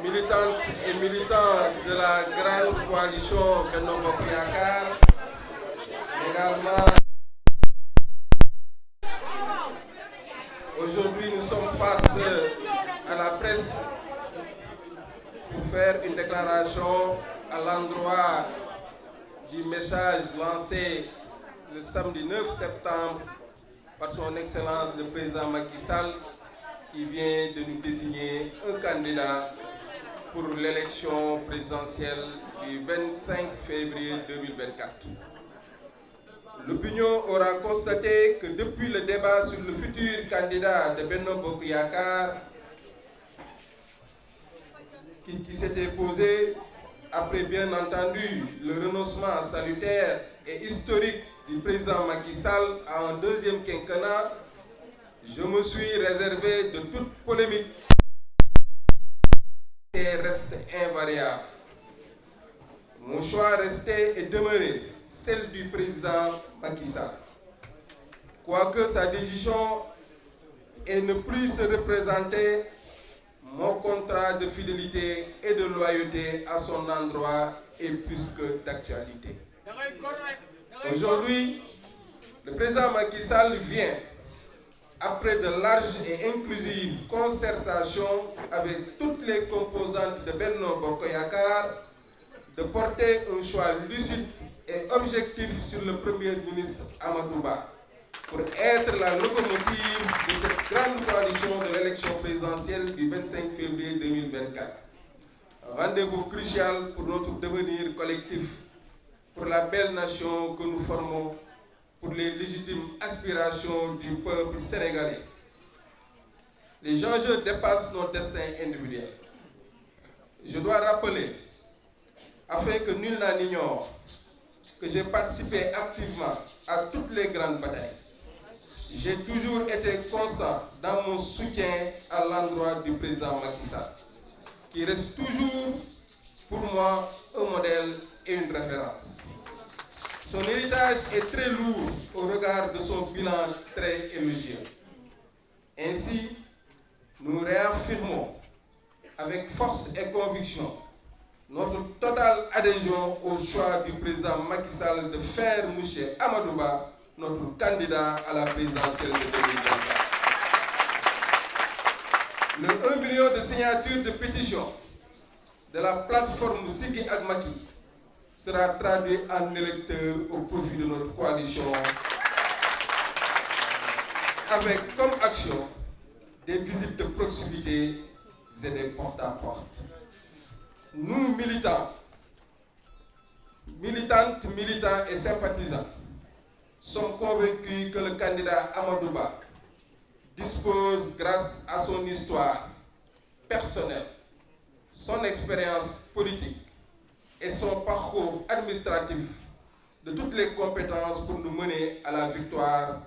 militantes et militants de la grande coalition Benno Bokk Yakaar, également. Aujourd'hui, nous sommes face à la presse pour faire une déclaration à l'endroit du message lancé le samedi 9 septembre par son Excellence le Président Macky Sall, qui vient de nous désigner un candidat pour l'élection présidentielle du 25 février 2024. L'opinion aura constaté que depuis le débat sur le futur candidat de Benno Bokk Yakaar, qui s'était posé après bien entendu le renoncement salutaire et historique du président Macky Sall à un deuxième quinquennat, je me suis réservé de toute polémique et reste invariable. Mon choix restait et demeurait celle du président Macky Sall. Quoique sa décision ait ne plus se représenter, mon contrat de fidélité et de loyauté à son endroit est plus que d'actualité. Aujourd'hui, le président Macky Sall vient, après de larges et inclusives concertations avec toutes les composantes de Benno Bokk Yakaar, de porter un choix lucide et objectif sur le Premier ministre Amadou Ba pour être la locomotive de cette grande coalition de l'élection présidentielle du 25 février 2024. Un rendez-vous crucial pour notre devenir collectif, pour la belle nation que nous formons, pour les légitimes aspirations du peuple sénégalais. Les enjeux dépassent nos destins individuels. Je dois rappeler, afin que nul n'en ignore, que j'ai participé activement à toutes les grandes batailles. J'ai toujours été constant dans mon soutien à l'endroit du président Macky Sall, qui reste toujours pour moi un modèle et une référence. Son héritage est très lourd au regard de son bilan très élogieux. Ainsi, nous réaffirmons avec force et conviction notre totale adhésion au choix du président Macky Sall de faire M. Amadou Ba notre candidat à la présidentielle de 2024. Le 1 million de signatures de pétition de la plateforme Siggi ak Macky sera traduit en électeurs au profit de notre coalition, avec comme action des visites de proximité et des porte-à-porte. Nous, militantes, militants et sympathisants, sommes convaincus que le candidat Amadou Ba dispose, grâce à son histoire personnelle, son expérience politique et son parcours administratif, de toutes les compétences pour nous mener à la victoire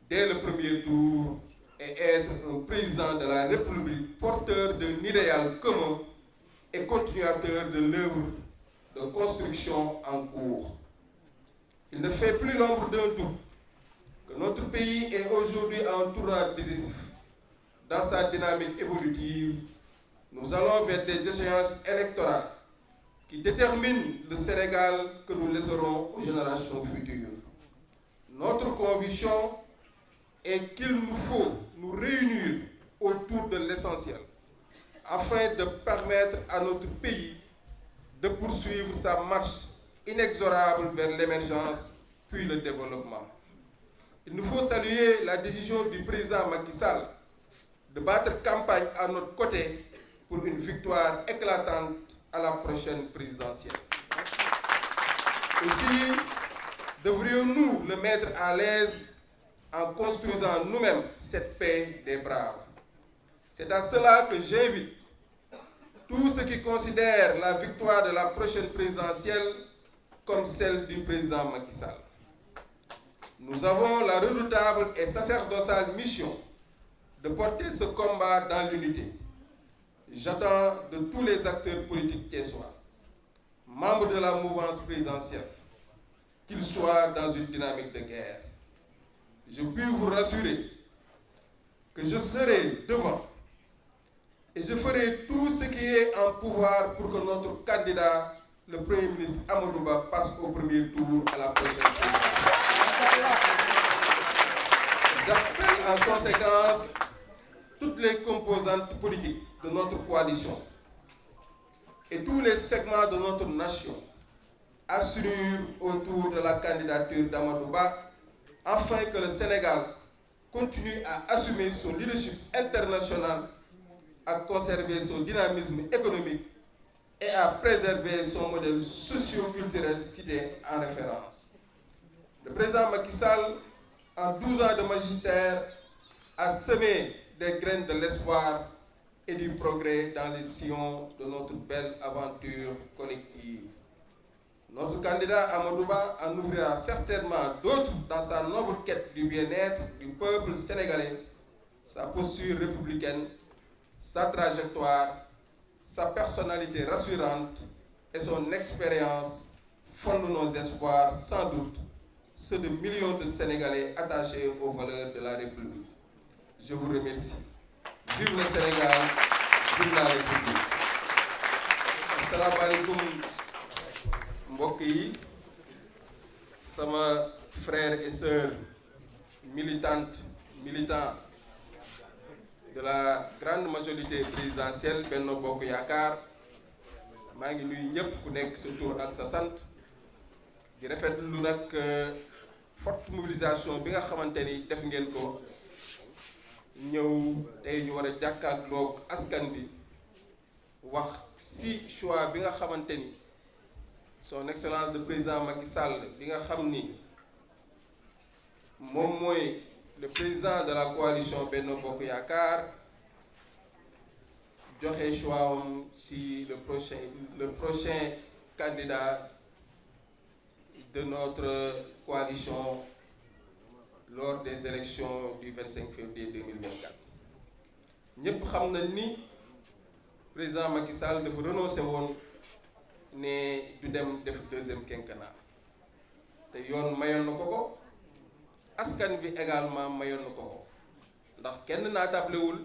dès le premier tour et être un président de la République porteur d'un idéal commun et continuateur de l'œuvre de construction en cours. Il ne fait plus l'ombre d'un doute que notre pays est aujourd'hui à un tournant décisif. Dans sa dynamique évolutive, nous allons vers des échéances électorales qui déterminent le Sénégal que nous laisserons aux générations futures. Notre conviction est qu'il nous faut nous réunir autour de l'essentiel afin de permettre à notre pays de poursuivre sa marche inexorable vers l'émergence puis le développement. Il nous faut saluer la décision du président Macky Sall de battre campagne à notre côté pour une victoire éclatante à la prochaine présidentielle. Aussi, devrions-nous le mettre à l'aise en construisant nous-mêmes cette paix des braves. C'est à cela que j'invite tous ceux qui considèrent la victoire de la prochaine présidentielle comme celle du président Macky Sall. Nous avons la redoutable et sacerdotale mission de porter ce combat dans l'unité. J'attends de tous les acteurs politiques thiessois, membres de la mouvance présidentielle, qu'ils soient dans une dynamique de guerre. Je puis vous rassurer que je serai devant Et je ferai tout ce qui est en pouvoir pour que notre candidat, le Premier ministre Amadou Ba, passe au premier tour à la prochaine présidentielle. J'appelle en conséquence toutes les composantes politiques de notre coalition et tous les segments de notre nation à s'unir autour de la candidature d'Amadou Ba afin que le Sénégal continue à assumer son leadership international, à conserver son dynamisme économique et à préserver son modèle socio-culturel cité en référence. Le président Macky Sall, en 12 ans de magistère, a semé des graines de l'espoir et du progrès dans les sillons de notre belle aventure collective. Notre candidat Amadou Ba en ouvrira certainement d'autres dans sa noble quête du bien-être du peuple sénégalais, sa posture républicaine, sa trajectoire, sa personnalité rassurante et son expérience fondent nos espoirs, sans doute, ceux de millions de Sénégalais attachés aux valeurs de la République. Je vous remercie. Vive le Sénégal, vive la République. Assalamu alaikum. Mbokk yi, sama frères et sœurs militants de la grande majorité présidentielle Benno Bokk Yaakaar, maa ngi nuyu ñëpp ku nekk sa tur ak sa sant di rafetlu nag forte mobilisation bi nga xamante ni def ngeen ko ñëw tey ñu war a jàkkaarloog askan bi wax si choix bi nga xamante ni son excellence de président Macky Sall bi nga xam ni moom mooy le président de la coalition Benno Bokk Yaakaar joxe choix am si le prochain candidat de notre coalition lors des élections du 25 février 2024. ñëpp xam nañ ni président Macky Sall dafa renoncé woon ne du dem def deuxième quinquennat te yoon mayoon na ko ko, askan bi également mayoon na ko ko, ndax kenn naatablewul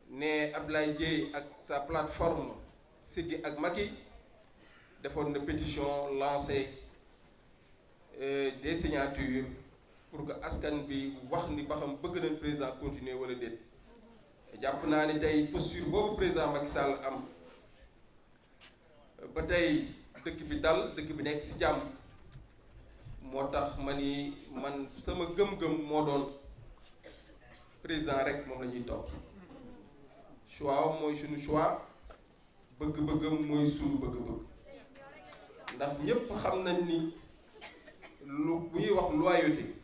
ne Abdoulaye Dièye ak sa plateforme Siggi ak Macky defoon na pétition lancée des signatures pour que askan bi wax ni ba xam bëgg nañ président continuer wala déet. jàpp naa ni tey posture boobu président Macky Sall am ba tey dëkk bi dal, dëkk bi nekk ci jàmm, moo tax ma ni man sama gëm-gëm moo doon président rek moom la ñuy topp. choix am mooy suñu choix, bëgg-bëggam mooy suñu bëgg-bëgg, ndax ñépp xam nañ ni lu bu ñuy wax loyauté,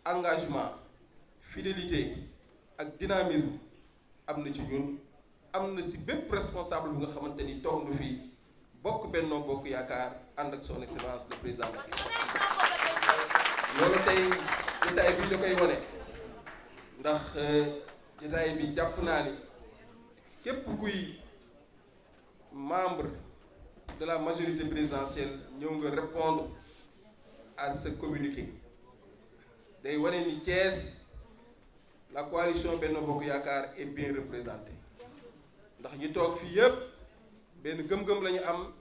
engagement, fidélité ak dynamisme am na ci ñun, am na ci bépp responsable bu nga xamante ni toog na fii bokk Benno Bokk Yaakaar ànd ak son excellence le président Macky Sall. loolu tey jotaay bi la koy wone, ndax jotaay bi jàpp naa ni képp kuy membre de la majorité présidentielle ñëw nga répondre à ce communiqué. day wane ni Thiès, la coalition Benno Bokk Yaakaar est bien représentée, ndax ñu toog fii yëpp benn gëm-gëm la ñu am,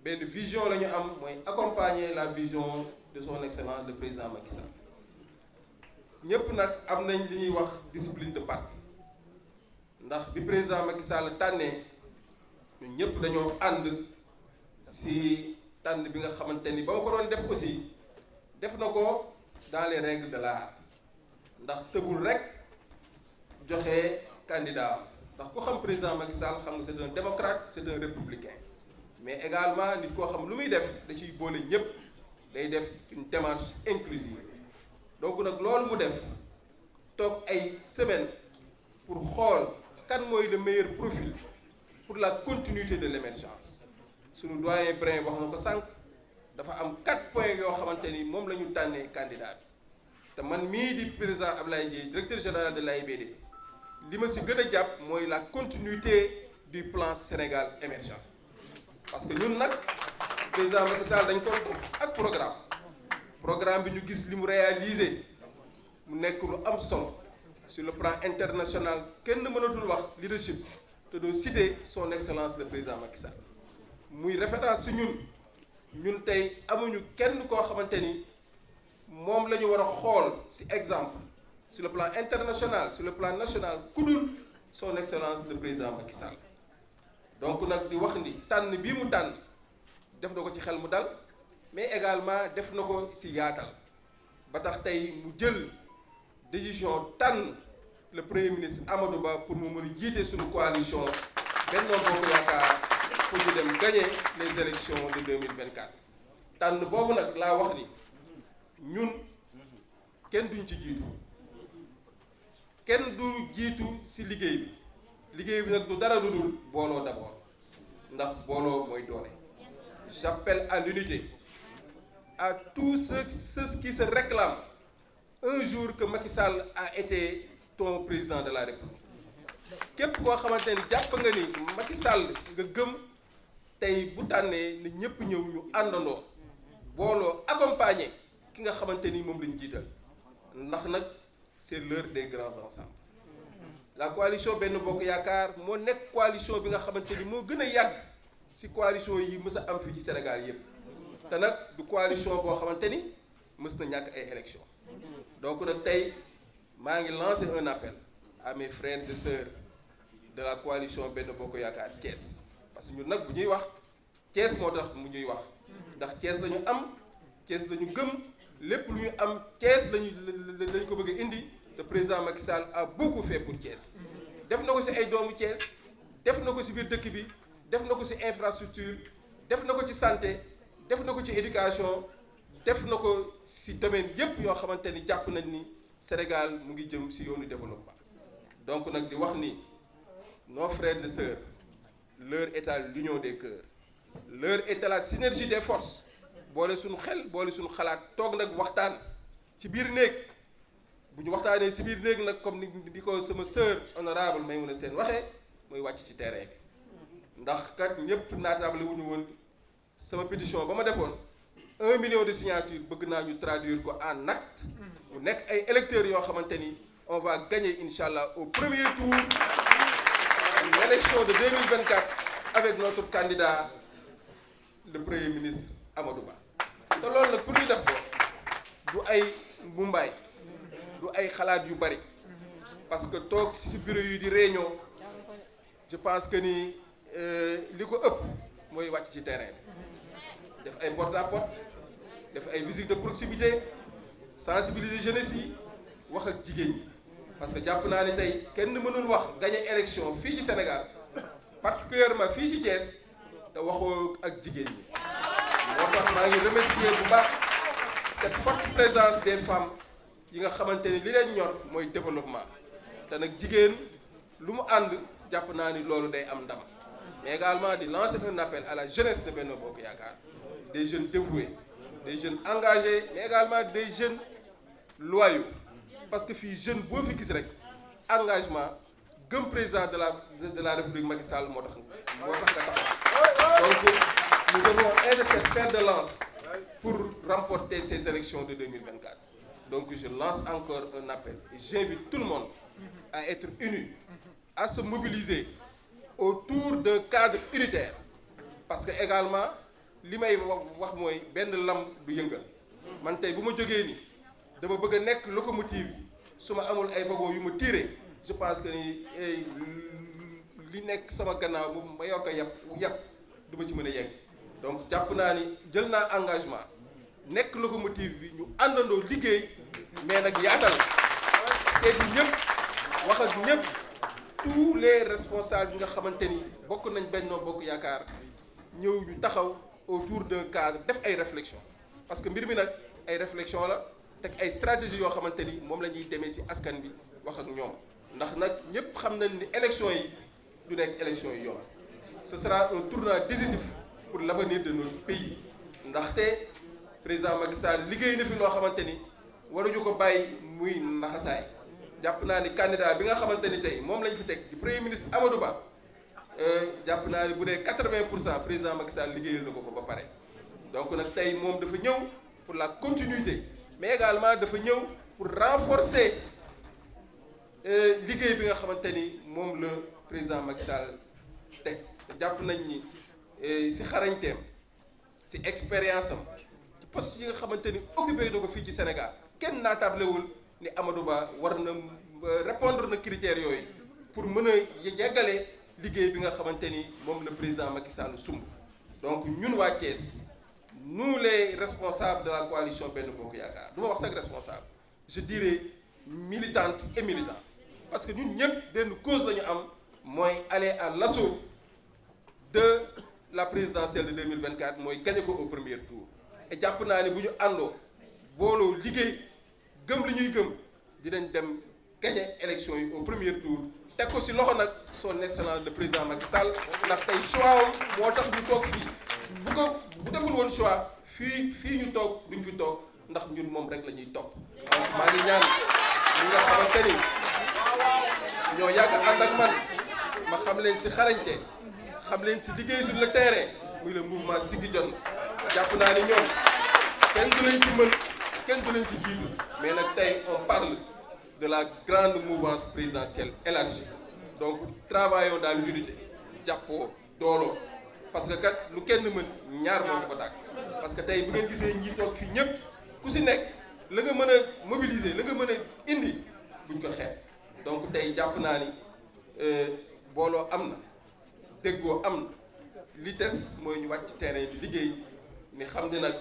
benn vision la ñu am, mooy accompagner la vision de son excellence le président Macky Sall. ñëpp nag am nañ li ñuy wax discipline de parti, ndax bi président Macky Sall tànnee ñun ñëpp dañoo ànd si tànn bi nga xamante ni ba ma ko doon def aussi def na ko dans les règles de l'art, ndax tëbul rek joxe candidat, ndax ku xam président Macky Sall xam nga c'est un démocrate, c'est un républicain, mais également nit koo xam lu muy def da ciy boole ñëpp, day def une démarche inclusive. donc nag loolu mu def toog ay semaines pour xool kan mooy le meilleur profil pour la continuité de l'émergence. Sunu doyen Brin wax na ko sànq, dafa am 4 points yoo xamante ni moom la ñu tànnee candidat bi te man mii di président Abdoulaye Dièye directeur général de l'AIBD li ma si gën a jàpp mooy la continuité du plan Sénégal émergent. parce que ñun nag président Macky Sall dañ ko ak programme bi ñu gis li mu réalisé mu nekk lu am solo, sur le plan international kenn mënatul wax leadership te doo citer son excellence le président Macky Sall muy référence si ñun tey amuñu kenn koo xamante ni moom la ñu war a xool ci exemple sur le plan international sur le plan national ku dul son excellence le président Macky Sall donc nag di wax ni tànn bii mu tànn def na ko ci xel mu dal mais également def na ko ci yaatal ba tax tey mu jël décision tànn le premier ministre Amadou Ba pour mu mën a jiite suñu coalition Benno Bokk Yaakaar pour ñu dem gagner les élections de 2024 tànn boobu nag laa wax ni ñun kenn duñ ci jiitu kenn du jiitu ci liggéey bi nag du dara lu dul booloo d'abord ndax booloo mooy doole. J'appelle à l'unité à tous ceux qui se réclament un jour que Macky Sall a été ton président de la République képp koo xamante ni jàpp nga ni Macky Sall nga gëm tey bu tànnee ni ñëpp ñëw ñu àndandoo booloo accompagner ki nga xamante ni moom lañu jiital ndax nag c'est l'heure des grands ensembles. La coalition Benno Bokk Yaakaar moo nekk coalition bi nga xamante ni moo gën a yàgg ci coalition yi mës a am fii ci Sénégal yépp te nag du coalition boo xamante ni mës na ñàkk ay élections donc nag tey maa ngi lancer un appel à mes frères et sœurs de la coalition Benno Bokk Yaakaar Thiès parce que ñun nag bu ñuy wax Thiès moo tax mu ñuy wax ndax Thiès la ñu am Thiès la ñu gëm lépp lu ñu am Thiès lañu ko bëgg a indi. Le président Macky Sall a beaucoup fait pour Thiès def na ko ci ay doomu Thiès def na ko ci biir dëkk bi def na ko ci infrastructure def na ko ci santé def na ko ci éducation def na ko ci domaine yépp yoo xamante ni jàpp nañ ni Sénégal mu ngi jëm ci yoonu développement. Donc nag di wax ni nos frères et sœurs l'heure est à l'union des cœurs l'heure est à la synergie des forces boole suñu xel boole suñu xalaat toog nag waxtaan ci biir néeg. bu ñu waxtaanee ci biir léegi nag comme ni ko sama sœur honorable Maïmouna Sène waxee mooy wàcc ci terrain bi ndax kat ñëpp naatable wu ñu woon sama pétition ba ma defoon 1 million de signatures bëgg naa ñu traduire ko en acte mu nekk ay électeurs yoo xamante ni on va gagner incha allah au premier tour l'élection de 2024 avec notre candidat le premier ministre Amadou Ba te loolu nag pour ñu def ko du ay mbumbaay du ay xalaat yu bari parce que toog ci bureau yi di réunion je pense que ni li ko ëpp mooy wàcc ci terrain bi def ay porte-à-porte def ay visite de proximité sensibiliser jeunesse yi wax ak jigéen ñi parce que jàpp naa ni tey kenn mënul wax gagner élection fii ci Sénégal particulièrement fii ci Thiès te waxoo ak jigéen ñi moo tax maa ngi remercier bu baax cette forte présence des femmes yi nga xamante ni li leen ñor mooy développement te nag jigéen lu mu ànd jàpp naa ni loolu day am ndam mais également di lancer un appel à la jeunesse de Benno Bokk Yaakaar des jeunes dévoués des jeunes engagés mais également des jeunes loyaux parce que fii jeune boo fi gis rek engagement gëm président de la République Macky Sall moo tax nga taxaw donc nous devons être cette fer de lance pour remporter ces élections de 2024. Donc je lance encore un appel et j'invite tout le monde à être unis, à se mobiliser autour d'un cadre unitaire parce que également li may wax mooy benn lam du yëngal man tey bu ma jógee ni dama bëgg a nekk locomotive su ma amul ay wagon yu ma tiré je pense que ni li nekk sama gannaaw moom ma yor ko yàpp du ma ci mën a yegg donc jàpp naa ni jël naa engagement nekk locomotive bi ñu àndandoo liggéey mais nag yaatal seeti ñëpp wax ak ñëpp tous les responsables yi nga xamante ni bokk nañ Benno Bokk Yaakaar ñëw ñu taxaw autour d'un cadre def ay réflexion parce que mbir mi nag ay réflexion la teg ay stratégie yoo xamante ni moom la ñuy demee ci askan bi wax ak ñoom ndax nag ñëpp xam nañ ni élection yi du nekk élection yi yoon ce sera un tournant décisif pour l'avenir de notre pays ndaxte président Macky Sall liggéey na fi loo xamante ni waruñu ko bàyyi muy naxasaay jàpp naa ni candidat bi nga xamante ni tey moom lañ fi teg di premier ministre Amadou Ba jàpp naa ni bu dee 80% président Macky Sall liggéeyal na ko ba pare donc nag tey moom dafa ñëw pour la continuité mais également dafa ñëw pour renforcer liggéey bi nga xamante ni moom la président Macky Sall teg jàpp nañ ni si xarañteem si expérience am ci poste yi nga xamante ni occupé na ko fii ci Sénégal kenn naatablewul ni Amadou Ba war na répondre na critères yooyu pour mën a yeggale liggéey bi nga xamante ni moom le président Macky Sall sumb. Donc ñun waa Thiès nous les responsables de la coalition Benno Bokk Yaakaar du ma wax sax responsable je dirais militante et militant parce que ñun ñëpp benn cause la ñu am mooy aller à l'assaut de la présidentielle de 2024 mooy gagné ko au premier tour et jàpp naa ne bu ñu àndoo booloo liggéey gëm li ñuy gëm dinañ dem gagné élection yi au premier tour teg ko ci loxo nag son excellence le président Macky Sall ndax tey choix am moo tax ñu toog fii bu deful woon choix fii ñu toog duñ fi toog ndax ñun moom rek la ñuy topp. donc maa ngi ñaan ñi nga xamante ni ñoo yàgg ànd ak man ma xam leen ci xarañte xam leen ci liggéey sur le terrain muy le mouvement Siggi Jotna jàpp naa ni ñoom kenn du leen ci mën kenn du leen ci jiitu mais nag tey on parle de la grande mouvance présidentielle élargie donc travaillons dans l'unité jàppoo dooloo parce que kat lu kenn mën ñaar moo ko dàq parce que tey bu ngeen gisee ñi toog fii ñëpp ku ci nekk la nga mën a mobiliser la nga mën a indi buñ ko xeeb donc tey jàpp naa ni booloo am na déggoo am na li des mooy ñu wàcc terrain bi liggéey ni xam ni nag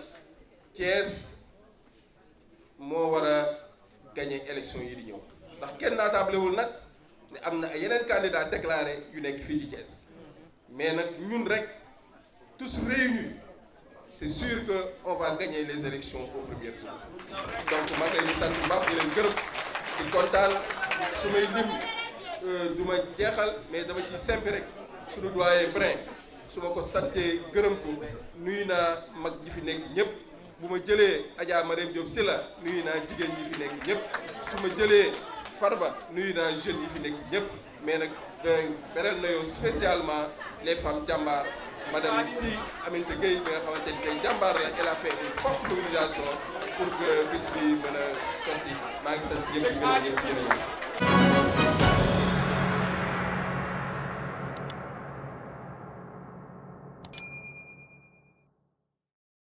Thiès moo war a gagné élection yi di ñëw ndax kenn naatablewul nag ne am na ay yeneen candidat déclaré yu nekk fii ci Thiès mais nag ñun rek tous réunis c'est sûr que on va gagner les élections au premier tour donc maa ngi leen di sant bu baax di leen gërëm di kontaan su may lim du ma jeexal mais dama ciy simpi rek suñu doyen Brin su ma ko santee gërëm ko nuyu naa mag ji fi nekk ñëpp bu ma jëlee Adja Marème Diop Sylla nuyu naa jigéen ñi fi nekk ñëpp su ma jëlee Farba nuyu naa jeunes yi fi nekk ñëpp mais nag berel na yow spécialement les femmes jàmbaar madame Si Aminata Gueye bi nga xamante ni tey jàmbaar la elle a fait une forte mobilisation pour que bis bi mën a sotti maa ngi sant ñëpp di gërëm ñëpp